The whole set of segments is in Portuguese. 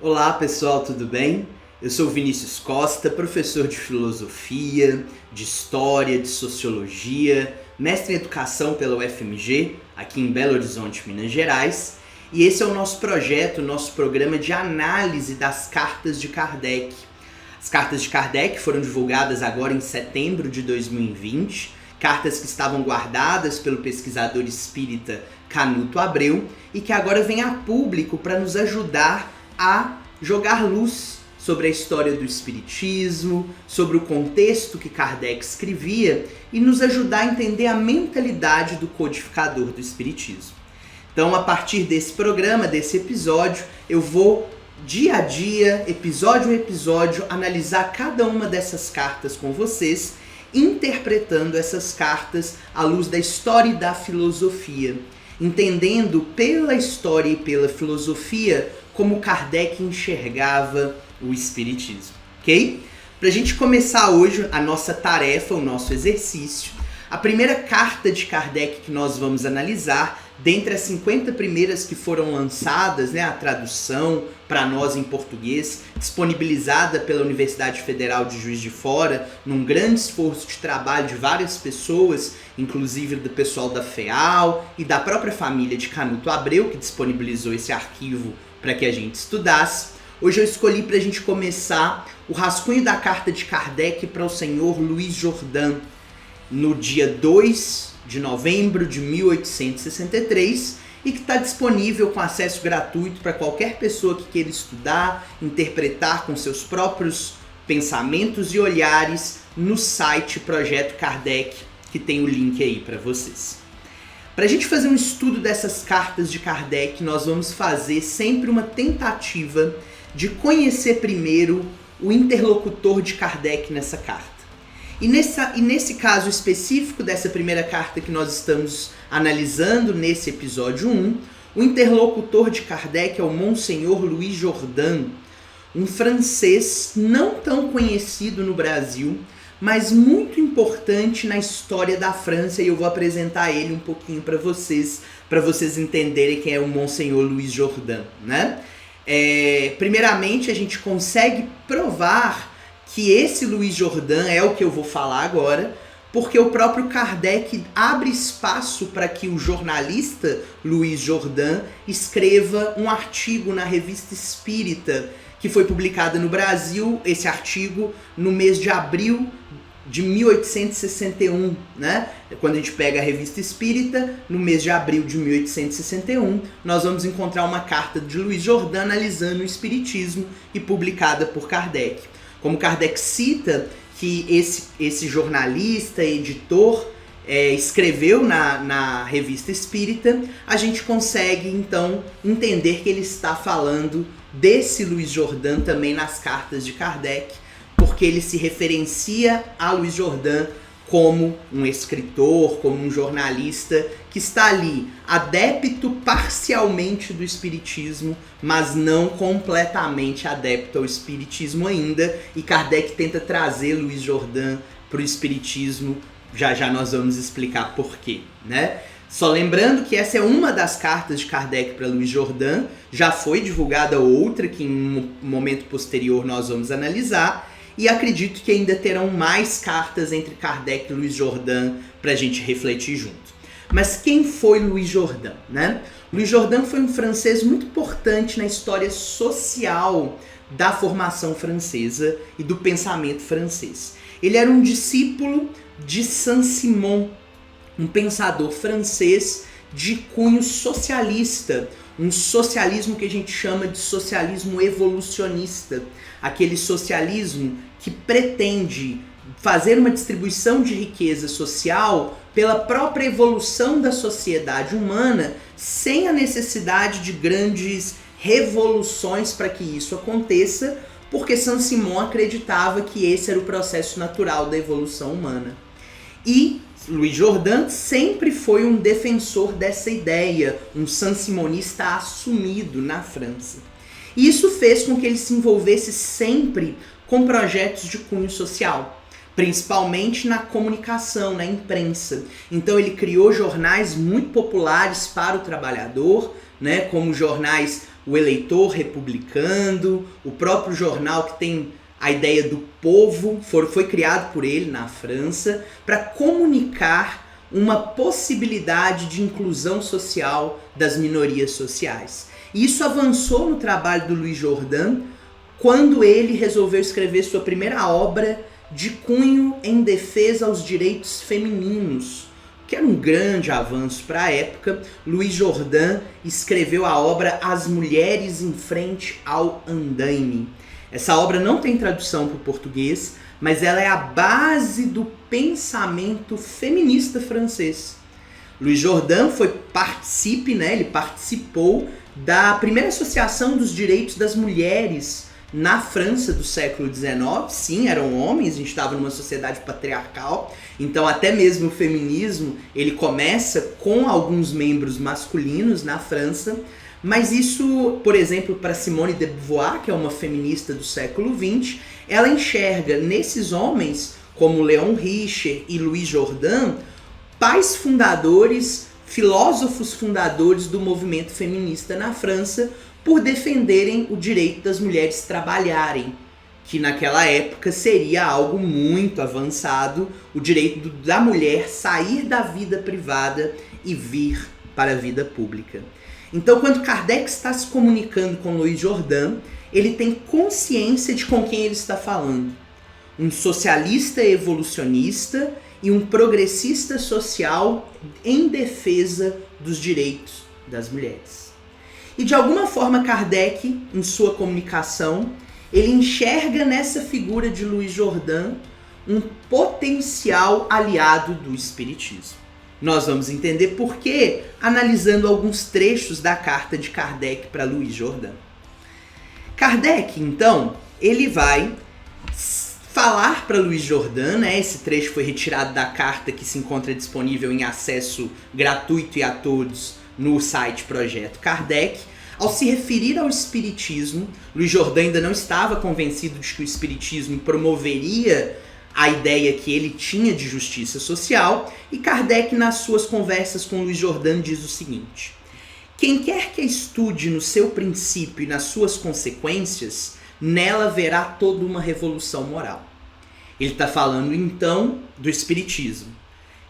Olá pessoal, tudo bem? Eu sou Vinícius Costa, professor de filosofia, de história, de sociologia, mestre em educação pela UFMG, aqui em Belo Horizonte, Minas Gerais, e esse é o nosso projeto, o nosso programa de análise das cartas de Kardec. As cartas de Kardec foram divulgadas agora em setembro de 2020, cartas que estavam guardadas pelo pesquisador espírita Canuto Abreu e que agora vêm a público para nos ajudar a jogar luz sobre a história do espiritismo, sobre o contexto que Kardec escrevia e nos ajudar a entender a mentalidade do codificador do espiritismo. Então, a partir desse programa, desse episódio, eu vou dia a dia, episódio a episódio, analisar cada uma dessas cartas com vocês, interpretando essas cartas à luz da história e da filosofia, entendendo pela história e pela filosofia como Kardec enxergava o espiritismo, ok? Para a gente começar hoje a nossa tarefa, o nosso exercício, a primeira carta de Kardec que nós vamos analisar, dentre as 50 primeiras que foram lançadas, a tradução para nós em português, disponibilizada pela Universidade Federal de Juiz de Fora, num grande esforço de trabalho de várias pessoas, inclusive do pessoal da FEAL e da própria família de Canuto Abreu, que disponibilizou esse arquivo para que a gente estudasse. Hoje eu escolhi para a gente começar o rascunho da carta de Kardec para o senhor Luiz Jordan, no dia 2 de novembro de 1863, e que está disponível com acesso gratuito para qualquer pessoa que queira estudar, interpretar com seus próprios pensamentos e olhares no site Projeto Kardec, que tem o link aí para vocês. Para a gente fazer um estudo dessas cartas de Kardec, nós vamos fazer sempre uma tentativa de conhecer primeiro o interlocutor de Kardec nessa carta. E nesse caso específico dessa primeira carta que nós estamos analisando nesse episódio 1, o interlocutor de Kardec é o Monsenhor Luiz Jordan, um francês não tão conhecido no Brasil, mas muito importante na história da França, e eu vou apresentar ele um pouquinho para vocês entenderem quem é o Monsenhor Luiz Jordan, né? Primeiramente, a gente consegue provar que esse Luiz Jordan é o que eu vou falar agora, porque o próprio Kardec abre espaço para que o jornalista Luiz Jordan escreva um artigo na Revista Espírita, que foi publicado no Brasil, esse artigo, no mês de abril de 1861, né? Quando a gente pega a Revista Espírita, no mês de abril de 1861, nós vamos encontrar uma carta de Luiz Jordan analisando o espiritismo e publicada por Kardec. Como Kardec cita que esse jornalista, editor, escreveu na Revista Espírita, a gente consegue então entender que ele está falando desse Luiz Jordan também nas cartas de Kardec, porque ele se referencia a Luiz Jordan como um escritor, como um jornalista que está ali, adepto parcialmente do espiritismo, mas não completamente adepto ao espiritismo ainda, e Kardec tenta trazer Luiz Jordan para o espiritismo, já nós vamos explicar por quê, né? Só lembrando que essa é uma das cartas de Kardec para Luiz Jordan, já foi divulgada outra que em um momento posterior nós vamos analisar, e acredito que ainda terão mais cartas entre Kardec e Luiz Jordan para a gente refletir junto. Mas quem foi Luiz Jordan, né? Luiz Jordan foi um francês muito importante na história social da formação francesa e do pensamento francês. Ele era um discípulo de Saint-Simon, um pensador francês de cunho socialista, um socialismo que a gente chama de socialismo evolucionista, aquele socialismo que pretende fazer uma distribuição de riqueza social pela própria evolução da sociedade humana, sem a necessidade de grandes revoluções para que isso aconteça, porque Saint-Simon acreditava que esse era o processo natural da evolução humana. E Luiz Jordan sempre foi um defensor dessa ideia, um saint-simonista assumido na França. E isso fez com que ele se envolvesse sempre com projetos de cunho social. principalmente na comunicação, na imprensa. Então ele criou jornais muito populares para o trabalhador, né, como jornais O Eleitor Republicano, o próprio jornal que tem a ideia do povo, foi criado por ele na França, para comunicar uma possibilidade de inclusão social das minorias sociais. E isso avançou no trabalho do Louis Jourdan quando ele resolveu escrever sua primeira obra de cunho em defesa aos direitos femininos, que era um grande avanço para a época. Louis Jourdan escreveu a obra As Mulheres em Frente ao Andaime. Essa obra não tem tradução para o português, mas ela é a base do pensamento feminista francês. Louis Jourdan ele participou da primeira associação dos direitos das mulheres na França do século XIX. Sim, eram homens, a gente estava numa sociedade patriarcal, então até mesmo o feminismo ele começa com alguns membros masculinos na França, mas isso, por exemplo, para Simone de Beauvoir, que é uma feminista do século XX, ela enxerga nesses homens, como Léon Richer e Louis Jourdan, pais fundadores, filósofos fundadores do movimento feminista na França, por defenderem o direito das mulheres trabalharem, que naquela época seria algo muito avançado, o direito da mulher sair da vida privada e vir para a vida pública. Então, quando Kardec está se comunicando com Louis Jourdan, ele tem consciência de com quem ele está falando. Um socialista evolucionista e um progressista social em defesa dos direitos das mulheres. E de alguma forma Kardec, em sua comunicação, ele enxerga nessa figura de Louis Jourdan um potencial aliado do espiritismo. Nós vamos entender por quê analisando alguns trechos da carta de Kardec para Louis Jourdan. Kardec, então, ele vai falar para Louis Jourdan, né? Esse trecho foi retirado da carta que se encontra disponível em acesso gratuito e a todos no site Projeto Kardec. Ao se referir ao espiritismo, Louis Jourdan ainda não estava convencido de que o espiritismo promoveria a ideia que ele tinha de justiça social, e Kardec, nas suas conversas com Louis Jourdan, diz o seguinte: quem quer que estude no seu princípio e nas suas consequências, nela verá toda uma revolução moral. Ele está falando então do espiritismo,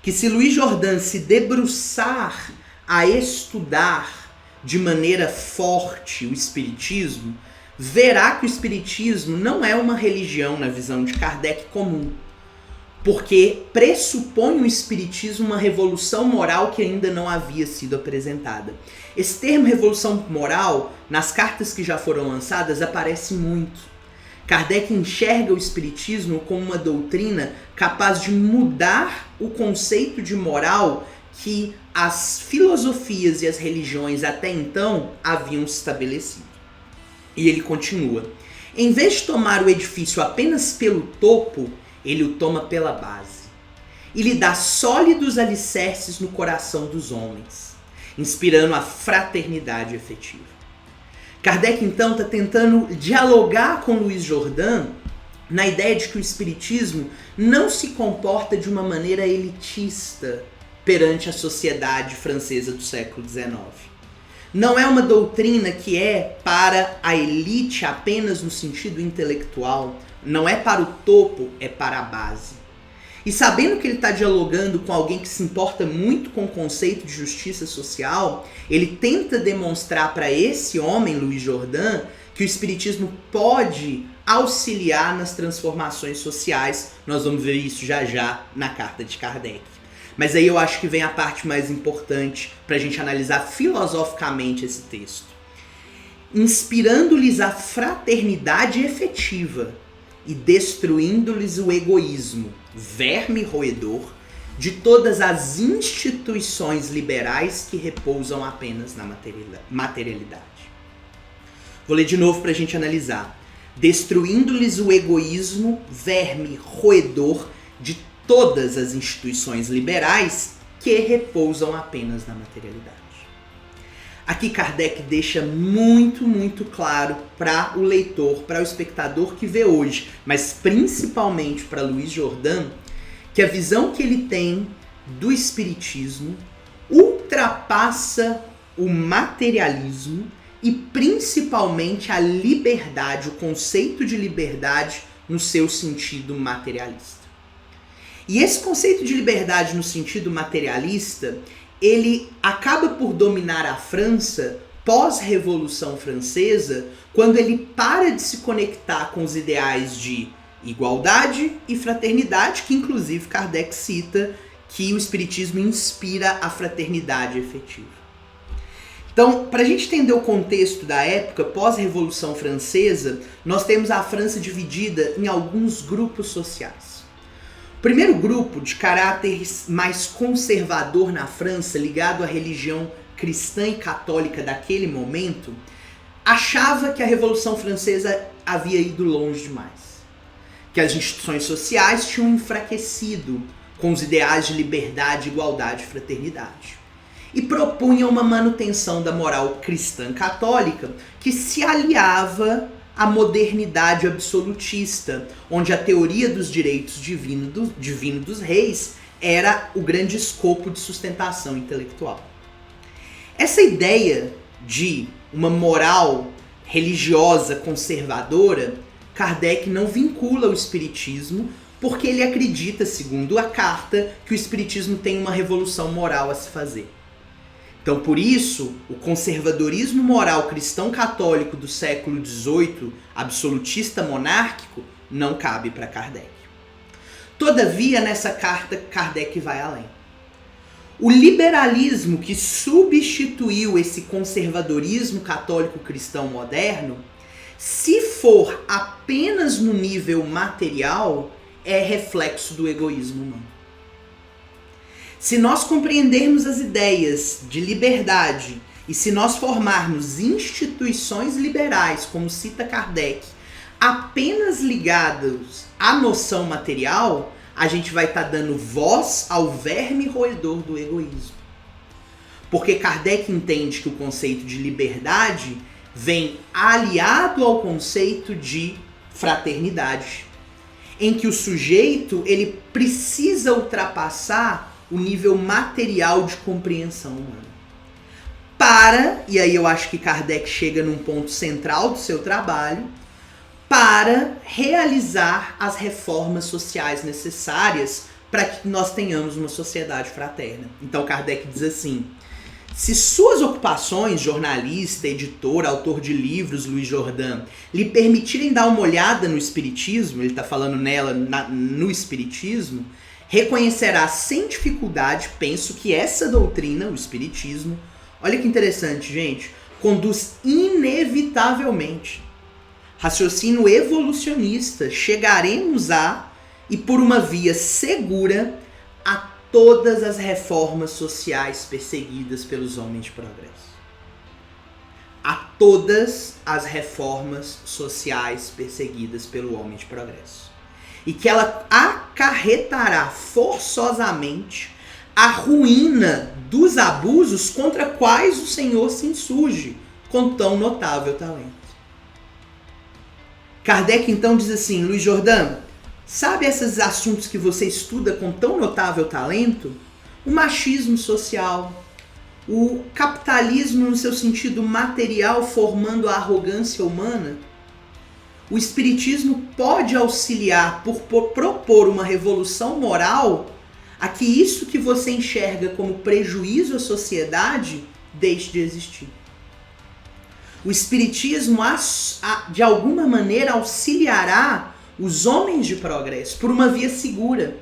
que se Louis Jourdan se debruçar a estudar de maneira forte o espiritismo, verá que o espiritismo não é uma religião na visão de Kardec comum, porque pressupõe o espiritismo uma revolução moral que ainda não havia sido apresentada. Esse termo revolução moral, nas cartas que já foram lançadas, aparece muito. Kardec enxerga o espiritismo como uma doutrina capaz de mudar o conceito de moral que as filosofias e as religiões até então haviam estabelecido. E ele continua: em vez de tomar o edifício apenas pelo topo, ele o toma pela base e lhe dá sólidos alicerces no coração dos homens, inspirando a fraternidade efetiva. Kardec então está tentando dialogar com Louis Jourdan na ideia de que o espiritismo não se comporta de uma maneira elitista perante a sociedade francesa do século XIX. Não é uma doutrina que é para a elite apenas no sentido intelectual, não é para o topo, é para a base. E sabendo que ele está dialogando com alguém que se importa muito com o conceito de justiça social, ele tenta demonstrar para esse homem, Louis Jourdan, que o espiritismo pode auxiliar nas transformações sociais. Nós vamos ver isso já já na carta de Kardec. Mas aí eu acho que vem a parte mais importante para a gente analisar filosoficamente esse texto. Inspirando-lhes a fraternidade efetiva e destruindo-lhes o egoísmo, verme roedor, de todas as instituições liberais que repousam apenas na materialidade. Vou ler de novo para a gente analisar. Destruindo-lhes o egoísmo, verme roedor, de todas as instituições liberais que repousam apenas na materialidade. Aqui Kardec deixa muito claro para o leitor, para o espectador que vê hoje, mas principalmente para Luiz Jordan, que a visão que ele tem do espiritismo ultrapassa o materialismo e principalmente a liberdade, o conceito de liberdade no seu sentido materialista. E esse conceito de liberdade no sentido materialista, ele acaba por dominar a França pós-Revolução Francesa, quando ele para de se conectar com os ideais de igualdade e fraternidade, que inclusive Kardec cita que o espiritismo inspira a fraternidade efetiva. Então, para a gente entender o contexto da época pós-Revolução Francesa, nós temos a França dividida em alguns grupos sociais. O primeiro grupo, de caráter mais conservador na França, ligado à religião cristã e católica daquele momento, achava que a Revolução Francesa havia ido longe demais, que as instituições sociais tinham enfraquecido com os ideais de liberdade, igualdade e fraternidade, e propunha uma manutenção da moral cristã católica que se aliava à modernidade absolutista, onde a teoria dos direitos divinos dos reis era o grande escopo de sustentação intelectual. Essa ideia de uma moral religiosa conservadora, Kardec não vincula o espiritismo, porque ele acredita, segundo a carta, que o espiritismo tem uma revolução moral a se fazer. Então, por isso, o conservadorismo moral cristão católico do século XVIII, absolutista monárquico, não cabe para Kardec. Todavia, nessa carta, Kardec vai além. O liberalismo que substituiu esse conservadorismo católico cristão moderno, se for apenas no nível material, é reflexo do egoísmo humano. Se nós compreendermos as ideias de liberdade e se nós formarmos instituições liberais, como cita Kardec, apenas ligadas à noção material, a gente vai estar dando voz ao verme roedor do egoísmo. Porque Kardec entende que o conceito de liberdade vem aliado ao conceito de fraternidade, em que o sujeito ele precisa ultrapassar o nível material de compreensão humana. E aí eu acho que Kardec chega num ponto central do seu trabalho, para realizar as reformas sociais necessárias para que nós tenhamos uma sociedade fraterna. Então Kardec diz assim: se suas ocupações, jornalista, editor, autor de livros, Luiz Jordan, lhe permitirem dar uma olhada no Espiritismo, ele está falando no Espiritismo, reconhecerá sem dificuldade, penso que essa doutrina, o Espiritismo, olha que interessante, gente, conduz inevitavelmente, raciocínio evolucionista, chegaremos e por uma via segura, a todas as reformas sociais perseguidas pelos homens de progresso. A todas as reformas sociais perseguidas pelo homem de progresso. E que ela acarretará forçosamente a ruína dos abusos contra quais o Senhor se insurge com tão notável talento. Kardec então diz assim: Luiz Jordan, sabe esses assuntos que você estuda com tão notável talento? O machismo social, o capitalismo no seu sentido material formando a arrogância humana? O Espiritismo pode auxiliar por propor uma revolução moral a que isso que você enxerga como prejuízo à sociedade deixe de existir. O Espiritismo, de alguma maneira, auxiliará os homens de progresso por uma via segura.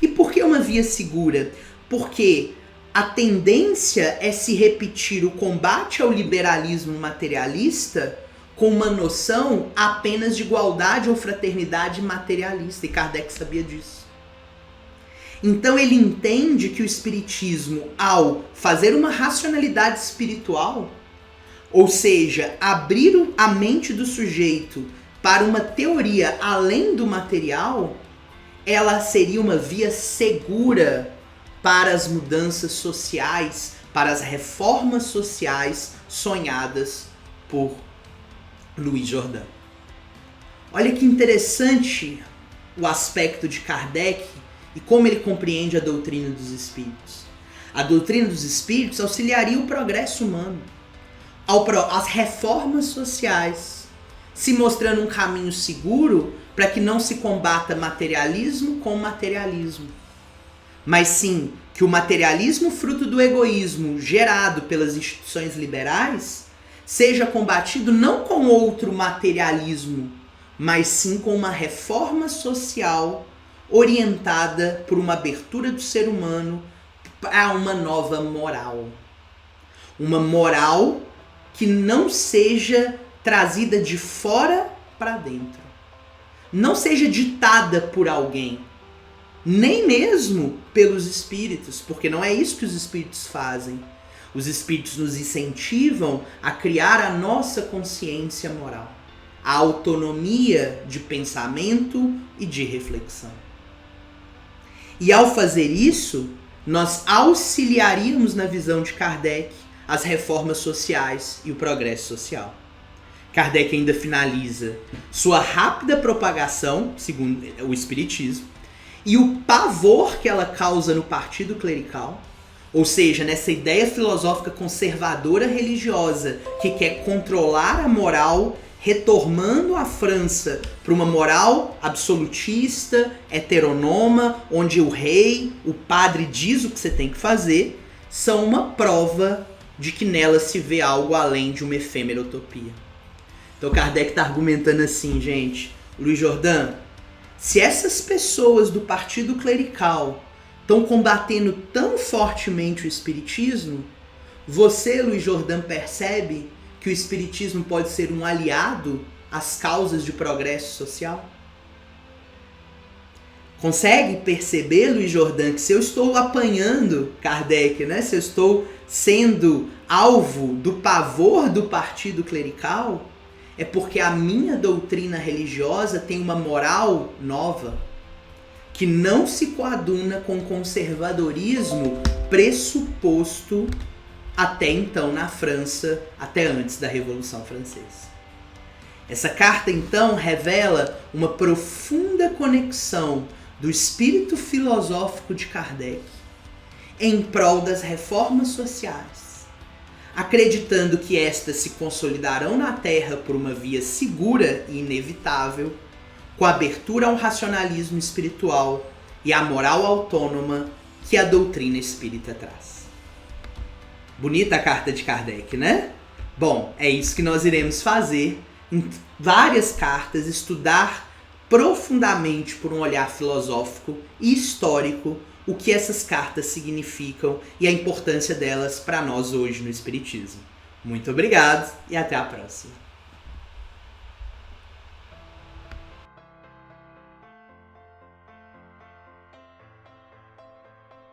E por que uma via segura? Porque a tendência é se repetir o combate ao liberalismo materialista com uma noção apenas de igualdade ou fraternidade materialista, e Kardec sabia disso. Então ele entende que o Espiritismo, ao fazer uma racionalidade espiritual, ou seja, abrir a mente do sujeito para uma teoria além do material, ela seria uma via segura para as mudanças sociais, para as reformas sociais sonhadas por Louis Jordan. Olha que interessante o aspecto de Kardec e como ele compreende a doutrina dos espíritos. A doutrina dos espíritos auxiliaria o progresso humano, as reformas sociais, se mostrando um caminho seguro para que não se combata materialismo com materialismo, mas sim que o materialismo fruto do egoísmo gerado pelas instituições liberais seja combatido não com outro materialismo, mas sim com uma reforma social orientada por uma abertura do ser humano a uma nova moral. Uma moral que não seja trazida de fora para dentro. Não seja ditada por alguém. Nem mesmo pelos espíritos, porque não é isso que os espíritos fazem. Os espíritos nos incentivam a criar a nossa consciência moral. A autonomia de pensamento e de reflexão. E ao fazer isso, nós auxiliaríamos na visão de Kardec as reformas sociais e o progresso social. Kardec ainda finaliza sua rápida propagação, segundo o Espiritismo, e o pavor que ela causa no partido clerical, ou seja, nessa ideia filosófica conservadora religiosa que quer controlar a moral, retomando a França para uma moral absolutista, heteronoma, onde o rei, o padre diz o que você tem que fazer, são uma prova de que nela se vê algo além de uma efêmera utopia. Então Kardec está argumentando assim, gente, Louis Jordan, se essas pessoas do partido clerical estão combatendo tão fortemente o espiritismo, você, Louis Jordan, percebe que o espiritismo pode ser um aliado às causas de progresso social? Consegue perceber, Louis Jordan, que se eu estou apanhando Kardec, né? Se eu estou sendo alvo do pavor do partido clerical, é porque a minha doutrina religiosa tem uma moral nova, que não se coaduna com o conservadorismo pressuposto até então na França, até antes da Revolução Francesa. Essa carta, então, revela uma profunda conexão do espírito filosófico de Kardec em prol das reformas sociais, acreditando que estas se consolidarão na Terra por uma via segura e inevitável, com abertura ao racionalismo espiritual e à moral autônoma que a doutrina espírita traz. Bonita a carta de Kardec, né? Bom, é isso que nós iremos fazer em várias cartas, estudar profundamente por um olhar filosófico e histórico o que essas cartas significam e a importância delas para nós hoje no Espiritismo. Muito obrigado e até a próxima.